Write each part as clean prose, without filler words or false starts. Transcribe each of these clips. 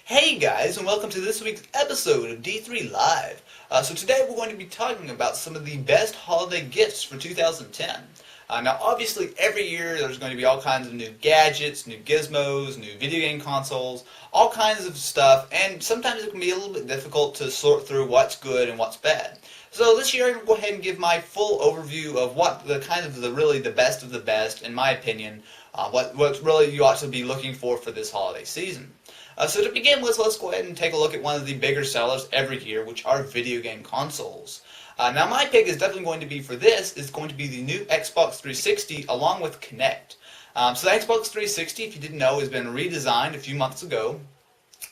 Hey guys, and welcome to this week's episode of D3 Live. So today we're going to be talking about some of the best holiday gifts for 2010. Now obviously every year there's going to be all kinds of new gadgets, new gizmos, new video game consoles, all kinds of stuff, and sometimes it can be a little bit difficult to sort through what's good and what's bad. So this year I'm going to go ahead and give my full overview of what the really the best of the best, in my opinion, what really you ought to be looking for this holiday season. So to begin with, let's go ahead and take a look at one of the bigger sellers every year, which are video game consoles. Now my pick is definitely going to be for this, is going to be the new Xbox 360 along with Kinect. So the Xbox 360, if you didn't know, has been redesigned a few months ago.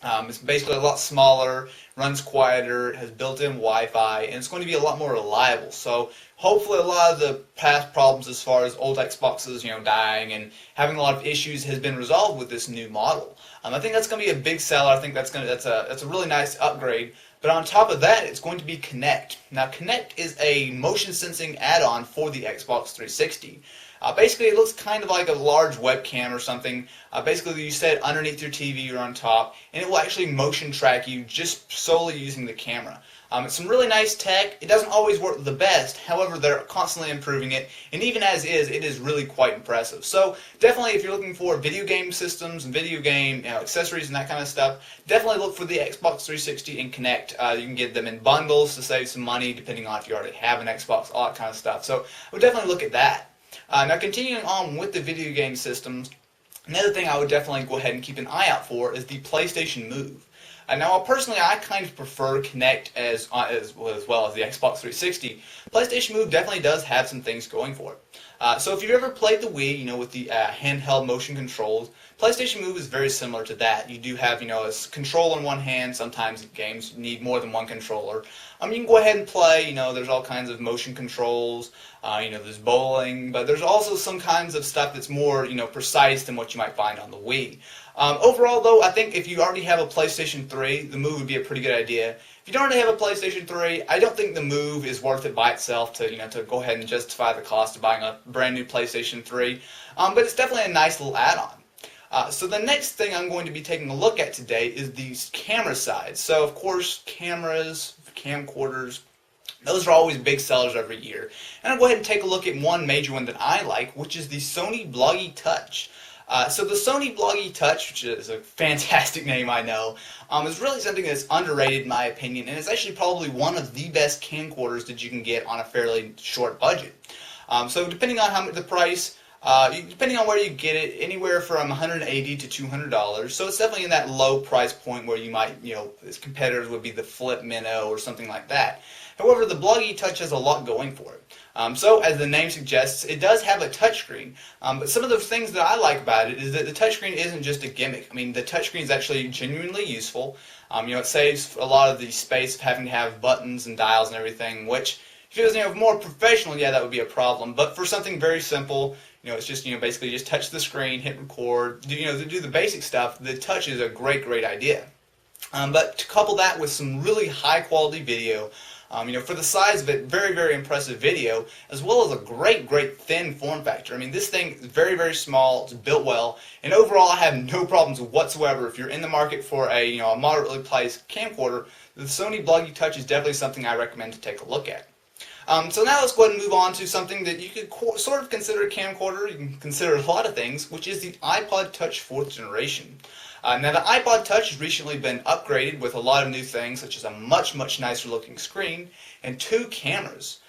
It's basically a lot smaller, runs quieter, has built-in Wi-Fi, and it's going to be a lot more reliable. So hopefully a lot of the past problems as far as old Xboxes, dying and having a lot of issues has been resolved with this new model. I think that's going to be a big seller. I think that's a really nice upgrade. But on top of that, it's going to be Kinect. Now Kinect is a motion sensing add-on for the Xbox 360. Basically, it looks kind of like a large webcam or something. Basically, you set it underneath your TV or on top, and it will actually motion track you just solely using the camera. It's some really nice tech. It doesn't always work the best, however, they're constantly improving it, and even as is, it is really quite impressive. So definitely, if you're looking for video game systems and video game accessories and that kind of stuff, definitely look for the Xbox 360 and Kinect. You can get them in bundles to save some money, depending on if you already have an Xbox, all that kind of stuff. So I would definitely look at that. Now continuing on with the video game systems, another thing I would definitely go ahead and keep an eye out for is the PlayStation Move. Now personally, I kind of prefer Kinect as well as the Xbox 360. PlayStation Move definitely does have some things going for it. So if you've ever played the Wii, with the handheld motion controls, PlayStation Move is very similar to that. You do have, a controller in one hand. Sometimes games need more than one controller. You can go ahead and play. There's all kinds of motion controls. There's bowling, but there's also some kinds of stuff that's more, precise than what you might find on the Wii. Overall, though, I think if you already have a PlayStation 3, the Move would be a pretty good idea. If you don't already have a PlayStation 3, I don't think the Move is worth it by itself to, to go ahead and justify the cost of buying a brand new PlayStation 3. But it's definitely a nice little add-on. So the next thing I'm going to be taking a look at today is the camera side. So of course, cameras, camcorders, those are always big sellers every year. And I'll go ahead and take a look at one major one that I like, which is the Sony Bloggie Touch. So the Sony Bloggie Touch, which is a fantastic name, I know, is really something that's underrated in my opinion, and it's actually probably one of the best camcorders that you can get on a fairly short budget. So depending on how much the price, depending on where you get it, anywhere from $180 to $200. So it's definitely in that low price point where you might, its competitors would be the Flip Minnow or something like that. However, the Bloggie Touch has a lot going for it. So, as the name suggests, it does have a touchscreen. But some of the things that I like about it is that the touchscreen isn't just a gimmick. I mean, the touchscreen is actually genuinely useful. It saves a lot of the space of having to have buttons and dials and everything, which, if it was more professional, yeah, that would be a problem. But for something very simple, it's just, basically just touch the screen, hit record, to do the basic stuff, the touch is a great idea. But to couple that with some really high quality video, for the size of it, very impressive video, as well as a great thin form factor. I mean, this thing is very small, it's built well, and overall I have no problems whatsoever. If you're in the market for a, a moderately priced camcorder, the Sony Bloggie Touch is definitely something I recommend to take a look at. So now let's go ahead and move on to something that you could sort of consider a camcorder. You can consider a lot of things, which is the iPod Touch 4th generation. Now the iPod Touch has recently been upgraded with a lot of new things, such as a much nicer looking screen and 2 cameras.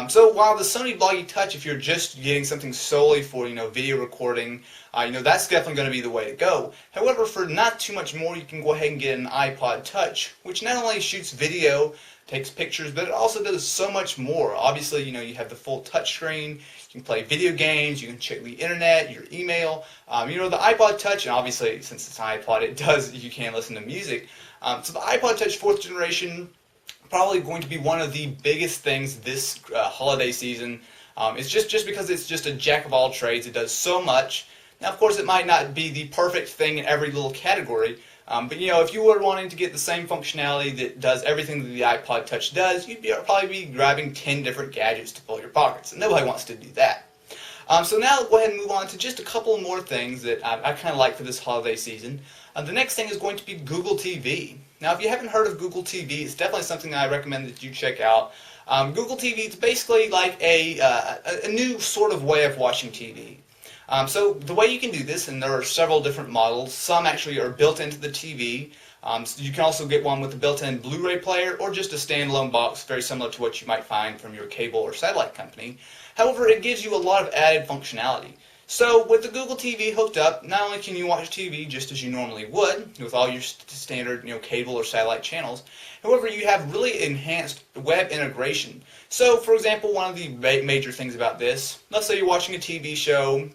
So while the Sony Bloggie Touch, if you're just getting something solely for video recording, that's definitely going to be the way to go. However, for not too much more, you can go ahead and get an iPod Touch, which not only shoots video, takes pictures, but it also does so much more. Obviously, you have the full touchscreen, you can play video games, you can check the internet, your email. The iPod Touch, and obviously since it's an iPod, you can listen to music. So the iPod Touch 4th generation, probably going to be one of the biggest things this holiday season. It's just because it's just a jack of all trades. It does so much. Now, of course, it might not be the perfect thing in every little category, but if you were wanting to get the same functionality that does everything that the iPod Touch does, you'd probably be grabbing 10 different gadgets to fill your pockets, and nobody wants to do that. So now go ahead and move on to just a couple more things that I kind of like for this holiday season. The next thing is going to be Google TV. Now, if you haven't heard of Google TV, it's definitely something that I recommend that you check out. Google TV is basically like a new sort of way of watching TV. So the way you can do this, and there are several different models, some actually are built into the TV. So you can also get one with a built-in Blu-ray player or just a standalone box, very similar to what you might find from your cable or satellite company. However, it gives you a lot of added functionality. So with the Google TV hooked up, not only can you watch TV just as you normally would, with all your standard cable or satellite channels, however, you have really enhanced web integration. So for example, one of the major things about this, let's say you're watching a TV show,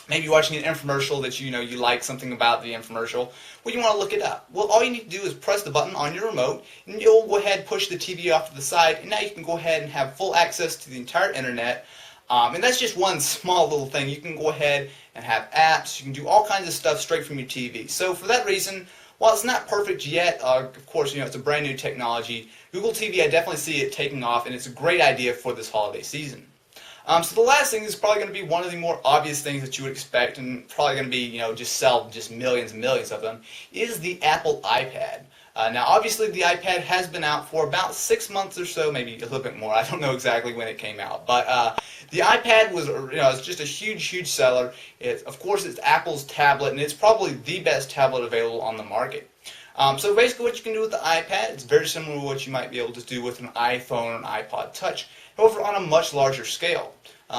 maybe you're watching an infomercial that you like something about the infomercial. Well, you want to look it up. Well, all you need to do is press the button on your remote, and you'll go ahead and push the TV off to the side, and now you can go ahead and have full access to the entire internet. And that's just one small little thing. You can go ahead and have apps. You can do all kinds of stuff straight from your TV. So for that reason, while it's not perfect yet, of course, it's a brand new technology, Google TV, I definitely see it taking off, and it's a great idea for this holiday season. So the last thing is probably going to be one of the more obvious ththings that you would expect, and probably going to be, just sell just millions and millions of them, is the Apple iPad. Now, obviously, the iPad has been out for about 6 months or so, maybe a little bit more. I don't know exactly when it came out, but the iPad was, it's just a huge, huge seller. Of course, it's Apple's tablet, and it's probably the best tablet available on the market. So basically, what you can do with the iPad, it's very similar to what you might be able to do with an iPhone or an iPod Touch, however, on a much larger scale.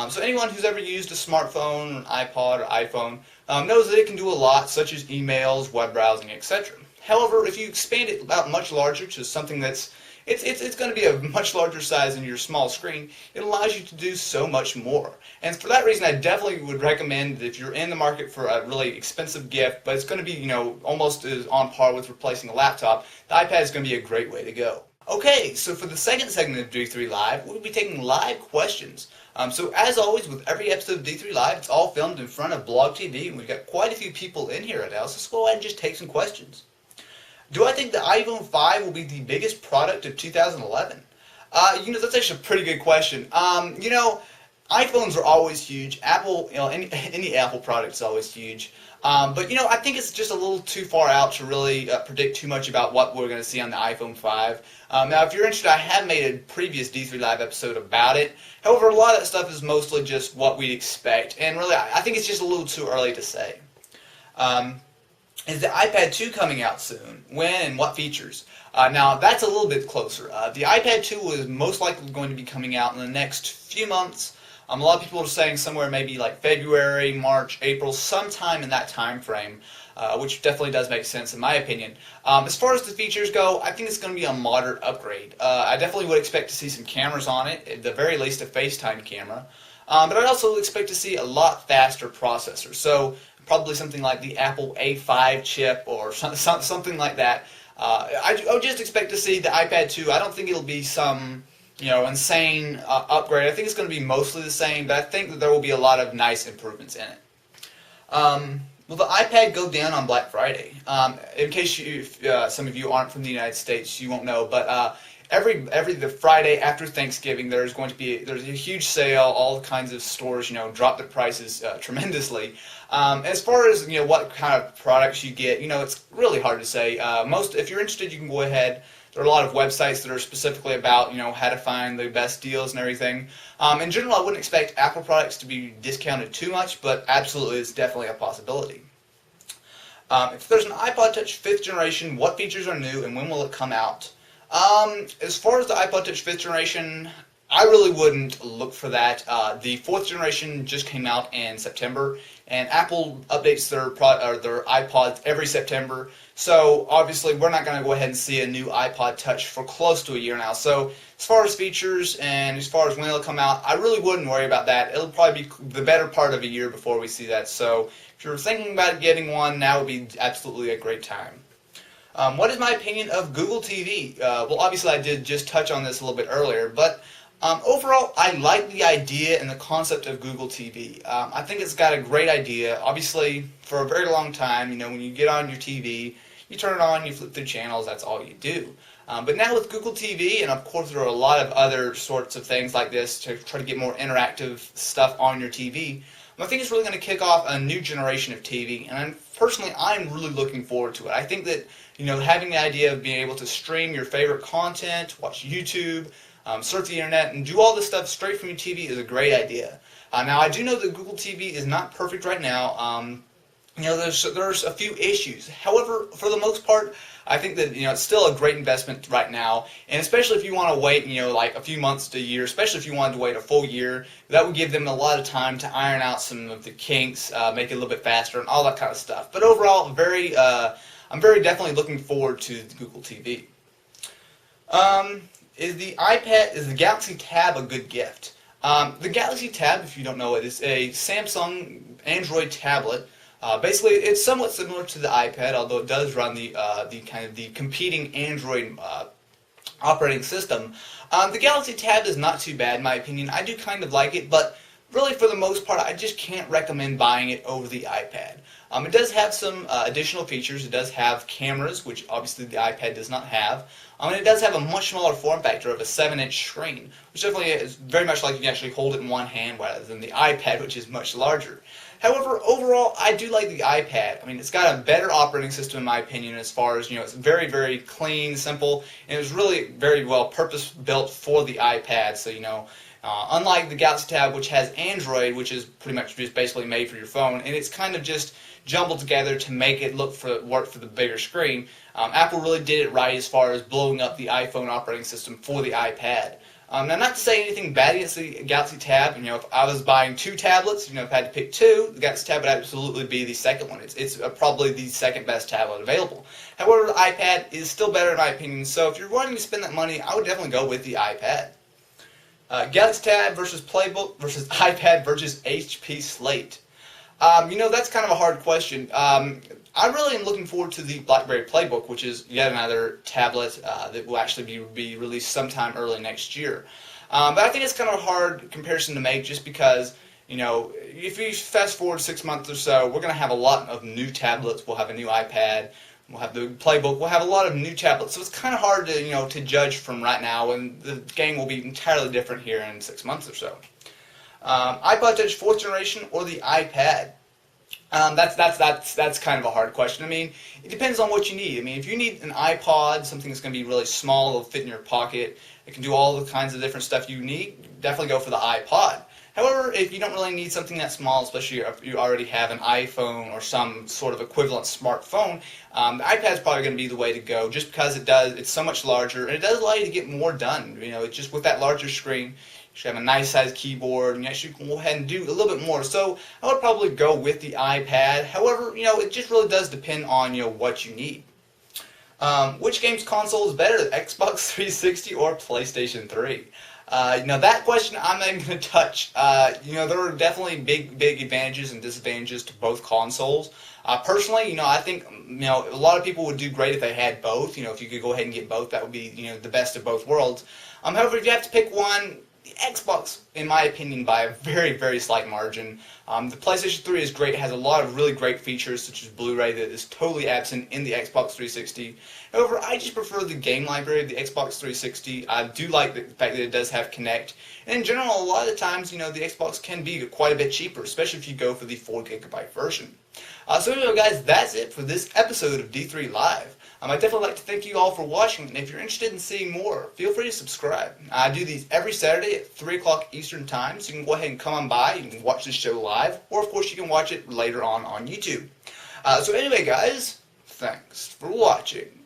So anyone who's ever used a smartphone, an iPod, or iPhone knows that it can do a lot, such as emails, web browsing, etc. However, if you expand it about much larger to something that's it's going to be a much larger size than your small screen, it allows you to do so much more. And for that reason, I definitely would recommend that if you're in the market for a really expensive gift, but it's going to be almost as on par with replacing a laptop, the iPad is going to be a great way to go. Okay, so for the second segment of D3 Live, we'll be taking live questions. So as always, with every episode of D3 Live, it's all filmed in front of Blog TV, and we've got quite a few people in here right now, so let's go ahead and just take some questions. Do I think the iPhone 5 will be the biggest product of 2011? That's actually a pretty good question. iPhones are always huge. Apple, any Apple product is always huge. But I think it's just a little too far out to really predict too much about what we're going to see on the iPhone 5. Now, if you're interested, I have made a previous D3 Live episode about it. However, a lot of that stuff is mostly just what we'd expect, and really, I think it's just a little too early to say. Is the iPad 2 coming out soon? When and what features? Now, that's a little bit closer. The iPad 2 is most likely going to be coming out in the next few months. A lot of people are saying somewhere maybe like February, March, April, sometime in that time frame, which definitely does make sense in my opinion. As far as the features go, I think it's going to be a moderate upgrade. I definitely would expect to see some cameras on it, at the very least a FaceTime camera. But I'd also expect to see a lot faster processor. So probably something like the Apple A5 chip or something like that. I would just expect to see the iPad 2. I don't think it'll be some insane upgrade. I think it's going to be mostly the same, but I think that there will be a lot of nice improvements in it. Will the iPad go down on Black Friday? In case some of you aren't from the United States, you won't know, but the Friday after Thanksgiving, there's a huge sale. All kinds of stores, drop their prices tremendously. As far as what kind of products you get, it's really hard to say. If you're interested, you can go ahead. There are a lot of websites that are specifically about how to find the best deals and everything. In general, I wouldn't expect Apple products to be discounted too much, but absolutely, it's definitely a possibility. If there's an iPod Touch 5th generation, what features are new and when will it come out? As far as the iPod Touch 5th generation, I really wouldn't look for that. The 4th generation just came out in September, and Apple updates their iPods every September. So obviously, we're not going to go ahead and see a new iPod Touch for close to a year now. So as far as features and as far as when it'll come out, I really wouldn't worry about that. It'll probably be the better part of a year before we see that. So if you're thinking about getting one, now would be absolutely a great time. What is my opinion of Google TV? Well, obviously, I did just touch on this a little bit earlier, but overall, I like the idea and the concept of Google TV. I think it's got a great idea. Obviously, for a very long time, when you get on your TV, you turn it on, you flip through channels, that's all you do. But now with Google TV, and of course there are a lot of other sorts of things like this to try to get more interactive stuff on your TV, I think it's really going to kick off a new generation of TV, and personally, I'm really looking forward to it. I think that, having the idea of being able to stream your favorite content, watch YouTube, surf the internet, and do all this stuff straight from your TV is a great idea. Now, I do know that Google TV is not perfect right now. There's a few issues. However, for the most part, I think that it's still a great investment right now, and especially if you want to wait, like a few months to a year, especially if you wanted to wait a full year, that would give them a lot of time to iron out some of the kinks, make it a little bit faster, and all that kind of stuff. But overall, I'm very definitely looking forward to the Google TV. Is the Galaxy Tab a good gift? The Galaxy Tab, if you don't know it, is a Samsung Android tablet. Basically, it's somewhat similar to the iPad, although it does run the competing Android operating system. The Galaxy Tab is not too bad, in my opinion. I do kind of like it, but really, for the most part, I just can't recommend buying it over the iPad. It does have some additional features. It does have cameras, which obviously the iPad does not have. And it does have a much smaller form factor of a 7-inch screen, which definitely is very much like you can actually hold it in one hand rather than the iPad, which is much larger. However, overall, I do like the iPad. I mean, it's got a better operating system in my opinion as far as, it's very, very clean, simple, and it was really very well purpose-built for the iPad. So, unlike the Galaxy Tab, which has Android, which is pretty much just basically made for your phone, and it's kind of just jumbled together to make it work for the bigger screen, Apple really did it right as far as blowing up the iPhone operating system for the iPad. Now, not to say anything bad against the Galaxy Tab. If I was buying two tablets, if I had to pick two, the Galaxy Tab would absolutely be the second one. It's probably the second best tablet available. However, the iPad is still better in my opinion, so if you're wanting to spend that money, I would definitely go with the iPad. Galaxy Tab versus Playbook versus iPad versus HP Slate. That's kind of a hard question. I really am looking forward to the BlackBerry Playbook, which is yet another tablet that will actually be released sometime early next year. But I think it's kind of a hard comparison to make just because, if you fast forward 6 months or so, we're going to have a lot of new tablets. We'll have a new iPad. We'll have the Playbook. We'll have a lot of new tablets. So it's kind of hard to, to judge from right now, and the game will be entirely different here in 6 months or so. iPod Touch 4th generation or the iPad? That's kind of a hard question. I mean, it depends on what you need. I mean, if you need an iPod, something that's going to be really small, it'll fit in your pocket, it can do all the kinds of different stuff you need, definitely go for the iPod. However, if you don't really need something that small, especially if you already have an iPhone or some sort of equivalent smartphone, the iPad's probably going to be the way to go, just because it's so much larger, and it does allow you to get more done. It's just with that larger screen. You should have a nice sized keyboard, and you actually can go ahead and do a little bit more. So I would probably go with the iPad. However, it just really does depend on what you need. Which games console is better, the Xbox 360 or PlayStation 3? That question I'm not even going to touch. There are definitely big advantages and disadvantages to both consoles. Personally, I think, a lot of people would do great if they had both. If you could go ahead and get both, that would be, the best of both worlds. However, if you have to pick one, the Xbox, in my opinion, by a very, very slight margin. The PlayStation 3 is great. It has a lot of really great features, such as Blu-ray, that is totally absent in the Xbox 360. However, I just prefer the game library of the Xbox 360. I do like the fact that it does have Kinect. And in general, a lot of the times, the Xbox can be quite a bit cheaper, especially if you go for the 4GB version. So anyway, guys, that's it for this episode of D3 Live. I'd definitely like to thank you all for watching, and if you're interested in seeing more, feel free to subscribe. I do these every Saturday at 3 o'clock Eastern Time, so you can go ahead and come on by, you can watch this show live, or of course you can watch it later on YouTube. So anyway, guys, thanks for watching.